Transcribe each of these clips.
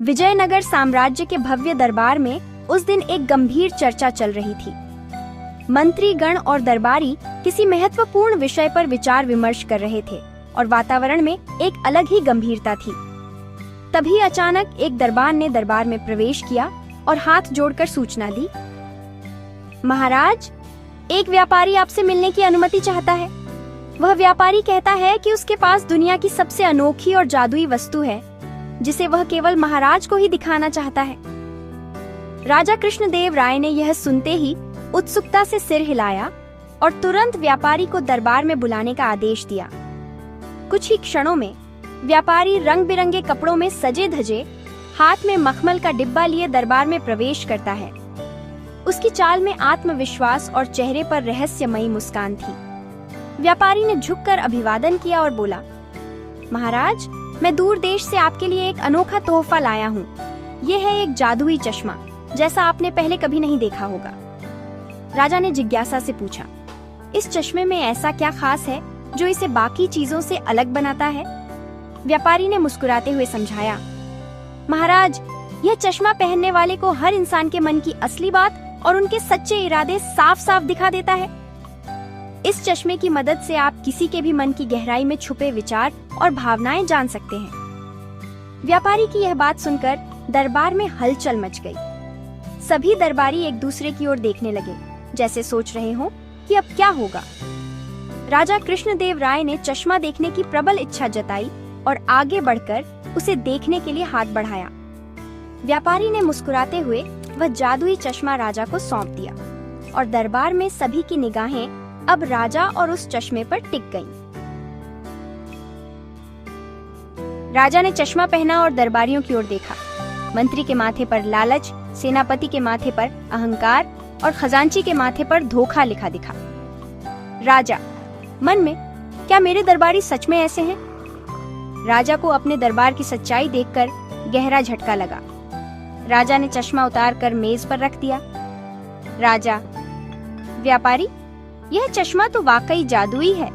विजयनगर साम्राज्य के भव्य दरबार में उस दिन एक गंभीर चर्चा चल रही थी। मंत्रीगण और दरबारी किसी महत्वपूर्ण विषय पर विचार विमर्श कर रहे थे और वातावरण में एक अलग ही गंभीरता थी। तभी अचानक एक दरबार ने दरबार में प्रवेश किया और हाथ जोड़कर सूचना दी, महाराज, एक व्यापारी आपसे मिलने की अनुमति चाहता है। वह व्यापारी कहता है कि उसके पास दुनिया की सबसे अनोखी और जादुई वस्तु है, जिसे वह केवल महाराज को ही दिखाना चाहता है। राजा कृष्णदेव राय ने यह सुनते ही उत्सुकता से सिर हिलाया और तुरंत व्यापारी को दरबार में बुलाने का आदेश दिया। कुछ ही क्षणों में व्यापारी रंग बिरंगे कपड़ों में सजे धजे, हाथ में मखमल का डिब्बा लिए दरबार में प्रवेश करता है। उसकी चाल में आत्मविश्वास और चेहरे पर रहस्यमयी मुस्कान थी। व्यापारी ने झुककर अभिवादन किया और बोला, महाराज, मैं दूर देश से आपके लिए एक अनोखा तोहफा लाया हूँ। ये है एक जादुई चश्मा, जैसा आपने पहले कभी नहीं देखा होगा। राजा ने जिज्ञासा से पूछा, इस चश्मे में ऐसा क्या खास है जो इसे बाकी चीजों से अलग बनाता है? व्यापारी ने मुस्कुराते हुए समझाया, महाराज, यह चश्मा पहनने वाले को हर इंसान के मन की असली बात और उनके सच्चे इरादे साफ साफ दिखा देता है। इस चश्मे की मदद से आप किसी के भी मन की गहराई में छुपे विचार और भावनाएं जान सकते हैं। व्यापारी की यह बात सुनकर दरबार में हलचल मच गई। सभी दरबारी एक दूसरे की ओर देखने लगे, जैसे सोच रहे हों कि अब क्या होगा। राजा कृष्णदेव राय ने चश्मा देखने की प्रबल इच्छा जताई और आगे बढ़कर उसे देखने के लिए हाथ बढ़ाया। व्यापारी ने मुस्कुराते हुए वह जादुई चश्मा राजा को सौंप दिया और दरबार में सभी की निगाहें अब राजा और उस चश्मे पर टिक गईं। राजा ने चश्मा पहना और दरबारियों की ओर देखा। मंत्री के माथे पर लालच, सेनापति के माथे पर अहंकार और खजांची के माथे पर धोखा लिखा दिखा। राजा मन में, क्या मेरे दरबारी सच में ऐसे हैं? राजा को अपने दरबार की सच्चाई देखकर गहरा झटका लगा। राजा ने चश्मा उतारकर मेज पर रख दिया। राजा, व्यापारी, यह चश्मा तो वाकई जादुई है।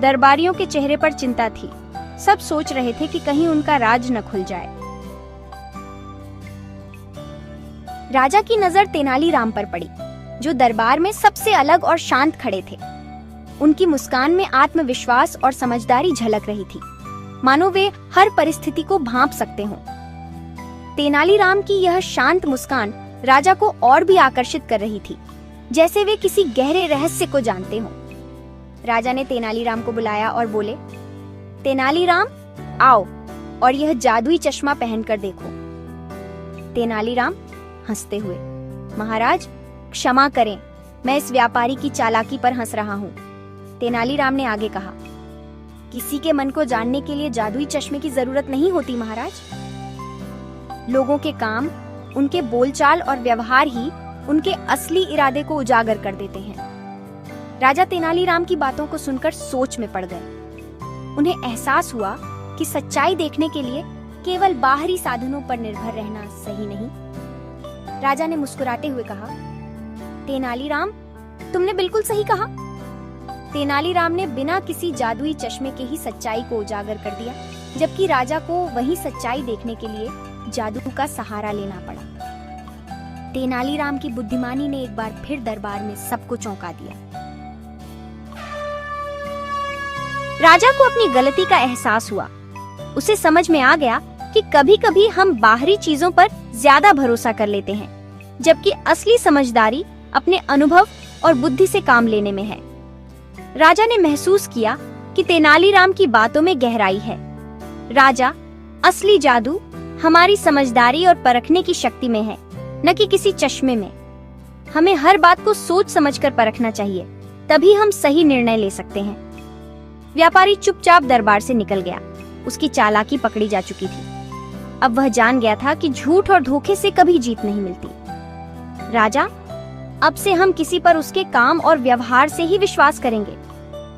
दरबारियों के चेहरे पर चिंता थी। सब सोच रहे थे कि कहीं उनका राज न खुल जाए। राजा की नजर तेनालीराम पर पड़ी, जो दरबार में सबसे अलग और शांत खड़े थे। उनकी मुस्कान में आत्मविश्वास और समझदारी झलक रही थी, मानो वे हर परिस्थिति को भांप सकते हों। तेनालीराम की यह शांत मुस्कान राजा को और भी आकर्षित कर रही थी, जैसे वे किसी गहरे रहस्य को जानते हों। राजा ने तेनालीराम को बुलाया और बोले, तेनालीराम, आओ और यह जादुई चश्मा पहनकर देखो। तेनालीराम हंसते हुए, महाराज, क्षमा करें, मैं इस व्यापारी की चालाकी पर हंस रहा हूँ। तेनालीराम ने आगे कहा, किसी के मन को जानने के लिए जादुई चश्मे की जरूरत नहीं होती महाराज। लोगों के काम, उनके बोलचाल और व्यवहार ही उनके असली इरादे को उजागर कर देते हैं। राजा तेनालीराम की बातों को सुनकर सोच में पड़ गए। उन्हें एहसास हुआ कि सच्चाई देखने के लिए केवल बाहरी साधनों पर निर्भर रहना सही नहीं। राजा ने मुस्कुराते हुए कहा, तेनालीराम, तुमने बिल्कुल सही कहा। तेनालीराम ने बिना किसी जादुई चश्मे के ही सच्चाई को उजागर कर दिया, जबकि राजा को वही सच्चाई देखने के लिए जादू का सहारा लेना पड़ा। तेनालीराम की बुद्धिमानी ने एक बार फिर दरबार में सबको चौंका दिया। राजा को अपनी गलती का एहसास हुआ। उसे समझ में आ गया कि कभी-कभी हम बाहरी चीजों पर ज्यादा भरोसा कर लेते हैं, जबकि असली समझदारी अपने अनुभव और बुद्धि से काम लेने में है। राजा ने महसूस किया कि तेनालीराम की बातों में गहराई है। राजा, असली जादू हमारी समझदारी और परखने की शक्ति में है, न कि किसी चश्मे में। हमें हर बात को सोच समझकर परखना चाहिए, तभी हम सही निर्णय ले सकते हैं। व्यापारी चुपचाप दरबार से निकल गया। उसकी चालाकी पकड़ी जा चुकी थी। अब वह जान गया था कि झूठ और धोखे से कभी जीत नहीं मिलती। राजा, अब से हम किसी पर उसके काम और व्यवहार से ही विश्वास करेंगे।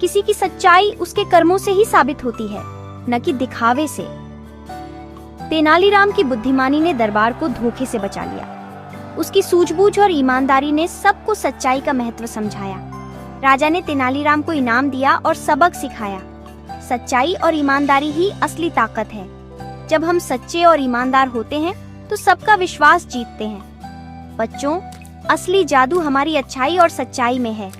किसी की सच्चाई उसके कर्मों से ही साबित होती है, न कि दिखावे से। तेनालीराम की बुद्धिमानी ने दरबार को धोखे से बचा लिया। उसकी सूझबूझ और ईमानदारी ने सबको सच्चाई का महत्व समझाया। राजा ने तेनालीराम को इनाम दिया और सबक सिखाया, सच्चाई और ईमानदारी ही असली ताकत है। जब हम सच्चे और ईमानदार होते हैं तो सबका विश्वास जीतते हैं। बच्चों, असली जादू हमारी अच्छाई और सच्चाई में है।